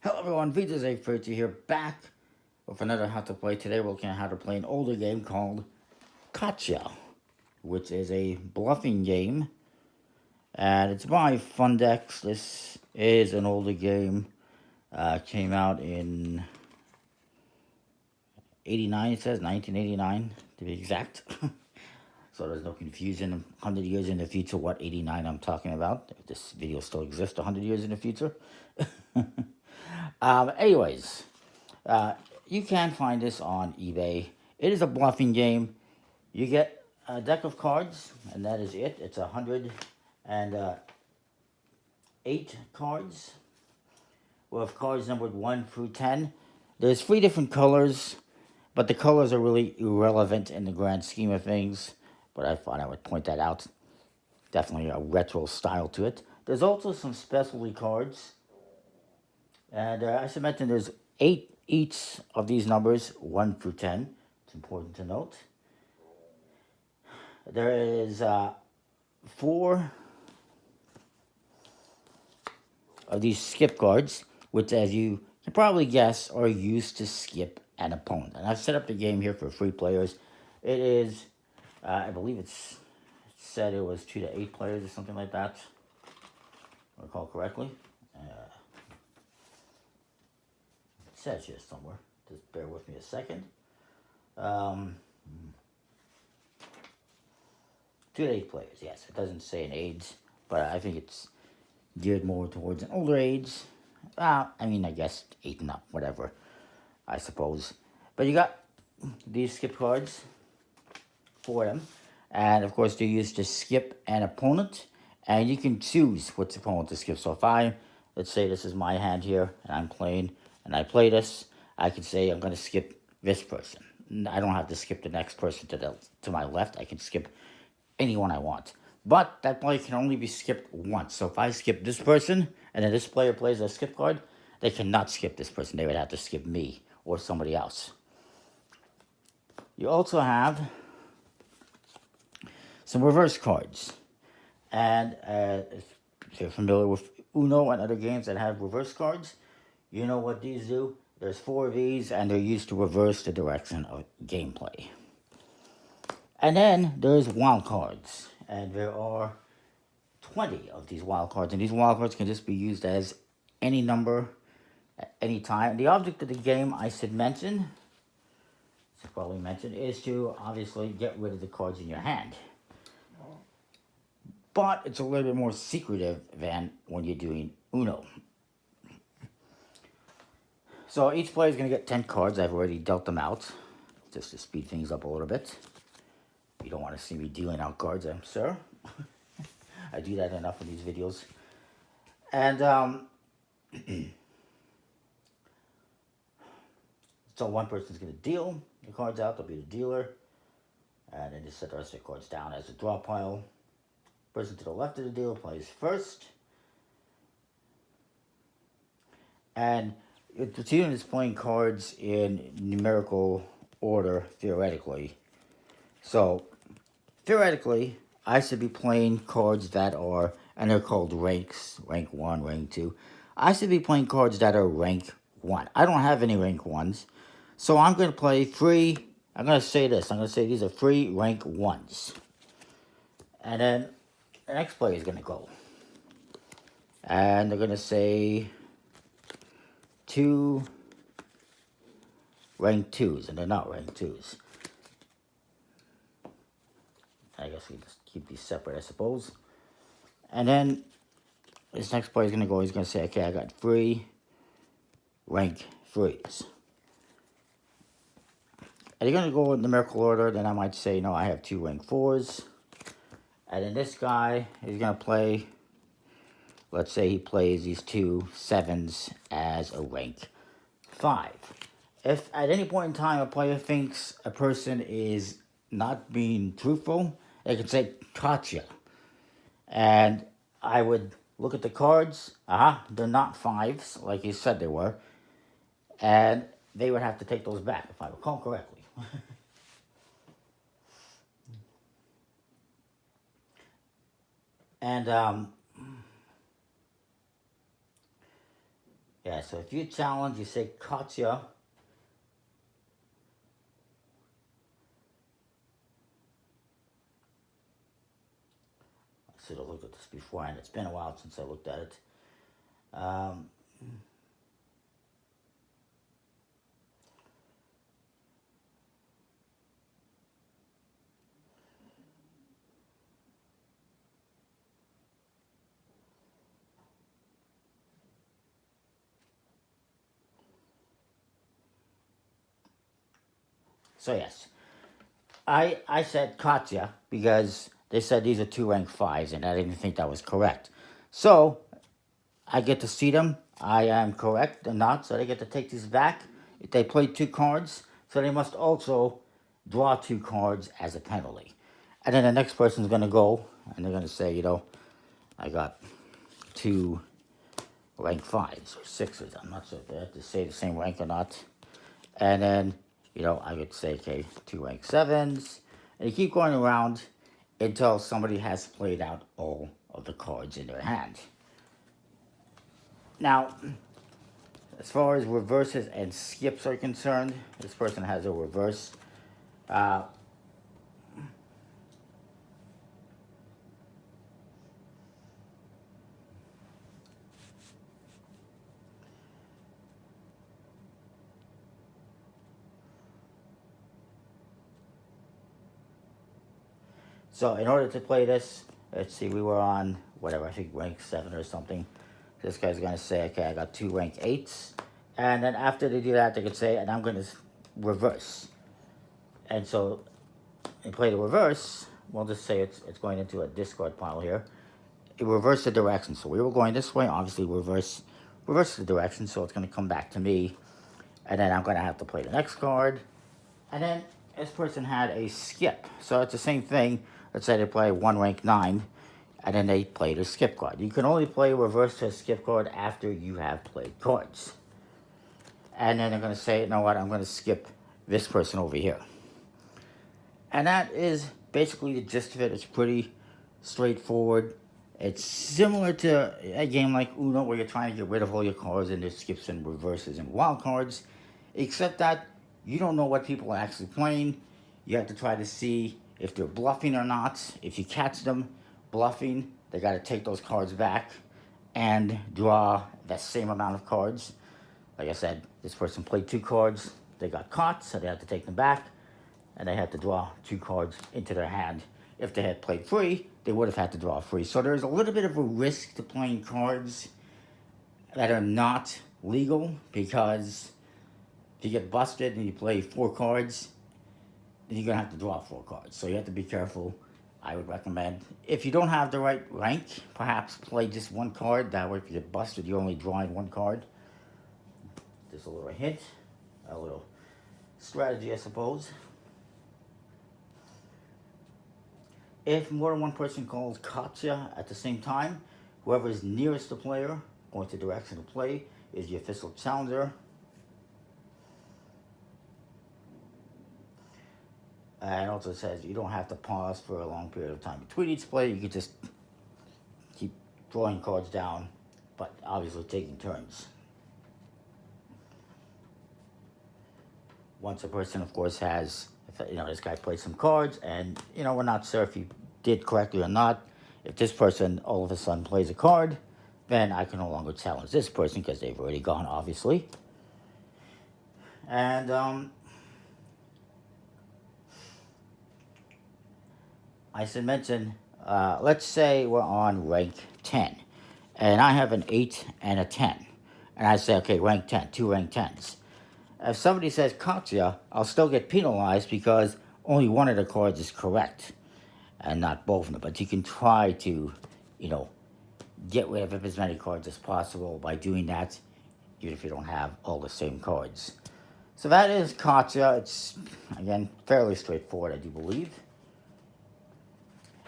Hello everyone, Vita's A30 here, back with another How to Play. Today we're looking at how to play an older game called Gotcha, which is a bluffing game, and it's by Fundex. This is an older game, came out in 89, it says 1989 to be exact. So there's no confusion 100 years in the future what 89 I'm talking about. If this video still exists 100 years in the future. Anyways, you can find this on eBay. It is a bluffing game. You get a deck of cards, and that is it. It's 108 cards with cards numbered 1 through 10. There's 3 different colors, but the colors are really irrelevant in the grand scheme of things. But I thought I would point that out. Definitely a retro style to it. There's also some specialty cards. And I should mention there's 8 each of these numbers, 1 through 10. It's important to note. There is 4 of these skip cards, which, as you can probably guess, are used to skip an opponent. And I've set up the game here for 3 players. It is, I believe it said it was 2 to 8 players or something like that, if I recall correctly. It says here somewhere. Just bear with me a second. 2 to 8 players, yes. It doesn't say an age, but I think it's geared more towards an older age. I guess 8 and up, whatever, I suppose. But you got these skip cards for them. And, of course, they're used to skip an opponent. And you can choose which opponent to skip. So if let's say this is my hand here, and I'm playing, and I play this, I can say I'm going to skip this person. I don't have to skip the next person to my left. I can skip anyone I want. But that play can only be skipped once. So if I skip this person, and then this player plays a skip card, they cannot skip this person. They would have to skip me or somebody else. You also have some reverse cards. And if you're familiar with Uno and other games that have reverse cards, you know what these do. There's 4 of these, and they're used to reverse the direction of gameplay. And then there's wild cards, and there are 20 of these wild cards, and these wild cards can just be used as any number at any time. The object of the game, I should probably mention, is to obviously get rid of the cards in your hand. But it's a little bit more secretive than when you're doing Uno. So each player is going to get 10 cards. I've already dealt them out, just to speed things up a little bit. You don't want to see me dealing out cards, I'm sure. I do that enough in these videos. And so one person's going to deal the cards out. They'll be the dealer. And then just set the rest of the cards down as a draw pile. Person to the left of the dealer plays first. And the team is playing cards in numerical order, theoretically. So, theoretically, I should be playing cards that are, and they're called ranks, rank 1, rank 2. I should be playing cards that are rank 1. I don't have any rank 1s. So I'm going to play 3, I'm going to say this, I'm going to say these are 3 rank 1s. And then the next player is going to go. And they're going to say 2 rank 2s, and they're not rank 2s. I guess we just keep these separate, I suppose. And then this next player is going to go, he's going to say, okay, I got 3 rank 3s. And you're going to go in numerical order, then I might say, no, I have 2 rank 4s. And then this guy is going to play, let's say he plays these 2 7s as a rank 5. If at any point in time a player thinks a person is not being truthful, they can say, gotcha. And I would look at the cards. They're not 5s, like you said they were. And they would have to take those back, if I recall correctly. And Yeah, so if you challenge, you say Katya. I should have looked at this before, and it's been a while since I looked at it. Um, so yes, I said Katya because they said these are two rank fives, and I didn't think that was correct. So I get to see them. I am correct and not, so they get to take these back. If they played two cards, so they must also draw two cards as a penalty. And then the next person's going to go, and they're going to say, I got two rank fives or sixes. I'm not sure if they have to say the same rank or not. And then, I could say, okay, two rank sevens. And you keep going around until somebody has played out all of the cards in their hand. Now, as far as reverses and skips are concerned, this person has a reverse. Uh, so in order to play this, let's see, we were on whatever, I think rank 7 or something. This guy's going to say, okay, I got two rank 8s. And then after they do that, they could say, and I'm going to reverse. And so, they play the reverse, we'll just say it's going into a discard pile here. It reversed the direction. So we were going this way, obviously reverse the direction, so it's going to come back to me. And then I'm going to have to play the next card. And then this person had a skip. So it's the same thing. Let's say they play one rank 9, and then they played a skip card. You can only play reverse to a skip card after you have played cards. And then they're going to say, you know what, I'm going to skip this person over here. And that is basically the gist of it. It's pretty straightforward. It's similar to a game like Uno where you're trying to get rid of all your cards and there's skips and reverses and wild cards, except that you don't know what people are actually playing. You have to try to see if they're bluffing or not. If you catch them bluffing, they got to take those cards back and draw the same amount of cards. Like I said, this person played two cards. They got caught, so they had to take them back. And they had to draw two cards into their hand. If they had played free, they would have had to draw free. So there's a little bit of a risk to playing cards that are not legal, because if you get busted and you play four cards, then you're going to have to draw four cards. So you have to be careful. I would recommend, if you don't have the right rank, perhaps play just one card. That way if you get busted, you're only drawing one card. Just a little hint, a little strategy, I suppose. If more than one person calls Katya at the same time, whoever is nearest the player, going to direction of play, is the official challenger. And also it says you don't have to pause for a long period of time between each play. You can just keep drawing cards down, but obviously taking turns. Once a person, of course, has, this guy played some cards, and, we're not sure if he did correctly or not. If this person all of a sudden plays a card, then I can no longer challenge this person because they've already gone, obviously. And, I should mention, let's say we're on rank 10, and I have an 8 and a 10. And I say, okay, rank 10, two rank 10s. If somebody says Katya, I'll still get penalized because only one of the cards is correct and not both of them. But you can try to, get rid of as many cards as possible by doing that, even if you don't have all the same cards. So that is Katya. It's, again, fairly straightforward, I do believe.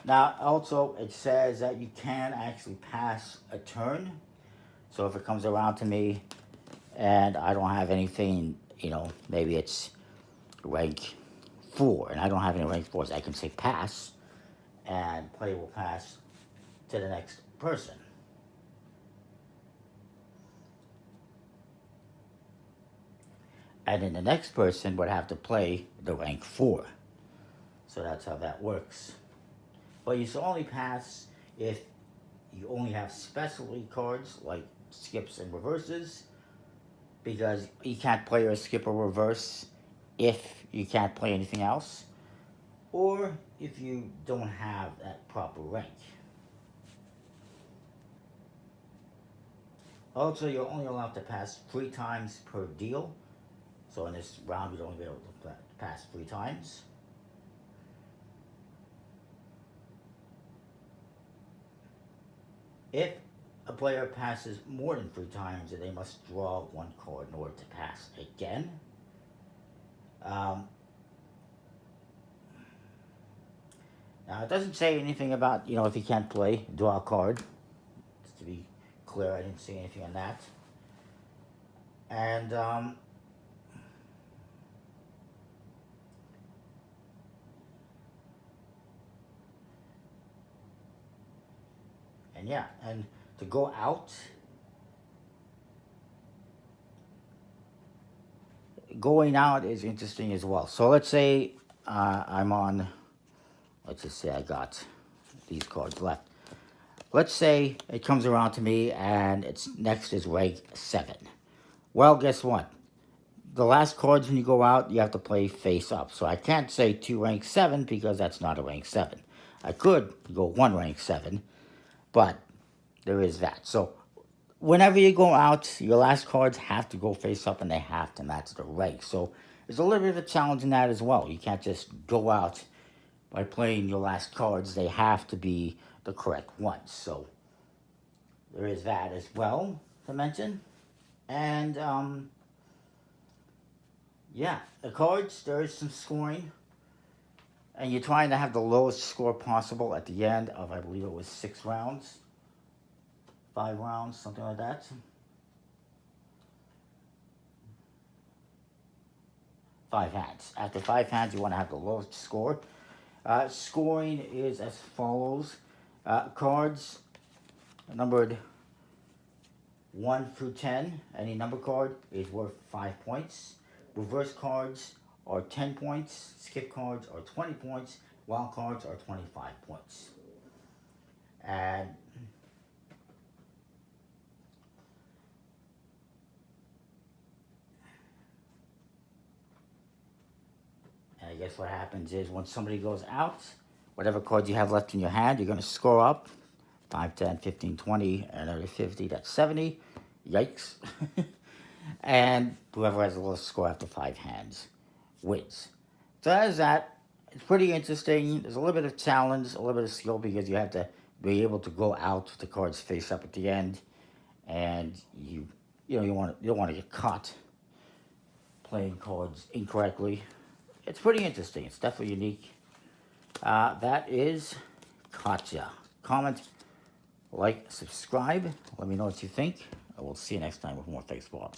Now, also, it says that you can actually pass a turn. So if it comes around to me and I don't have anything, maybe it's rank 4, and I don't have any rank 4s, I can say pass, and play will pass to the next person. And then the next person would have to play the rank 4. So that's how that works. But you should only pass if you only have specialty cards like skips and reverses, because you can't play a skip or reverse if you can't play anything else, or if you don't have that proper rank. Also, you're only allowed to pass 3 times per deal. So in this round, you'd only be able to pass 3 times. If a player passes more than 3 times, then they must draw 1 card in order to pass again. Now, it doesn't say anything about, if you can't play, draw a card. Just to be clear, I didn't see anything on that. And, yeah, and to go out, going out is interesting as well. So let's say I'm on, let's just say I got these cards left. Let's say it comes around to me and it's next is rank 7. Well, guess what? The last cards when you go out, you have to play face up. So I can't say 2 rank 7 because that's not a rank 7. I could go 1 rank 7, but there is that. So whenever you go out, your last cards have to go face up and they have to match the rank. So there's a little bit of a challenge in that as well. You can't just go out by playing your last cards. They have to be the correct ones. So there is that as well to mention. And yeah, the cards, there is some scoring. And you're trying to have the lowest score possible at the end of, I believe it was 6 rounds. 5 rounds, something like that. 5 hands. After 5 hands, you want to have the lowest score. Scoring is as follows. Cards numbered 1 through 10. Any number card is worth 5 points. Reverse cards are 10 points. Skip cards are 20 points. Wild cards are 25 points. And I guess what happens is when somebody goes out, whatever cards you have left in your hand, you're going to score up 5, 10, 15, 20, another 50, that's 70. Yikes. And whoever has the lowest score after 5 hands wins. So that is that. It's pretty interesting. There's a little bit of challenge, a little bit of skill, because you have to be able to go out with the cards face up at the end, and you don't want to get caught playing cards incorrectly. It's pretty interesting. It's definitely unique. That is Katya. Comment, like, subscribe. Let me know what you think. I will see you next time with more Face Bobs.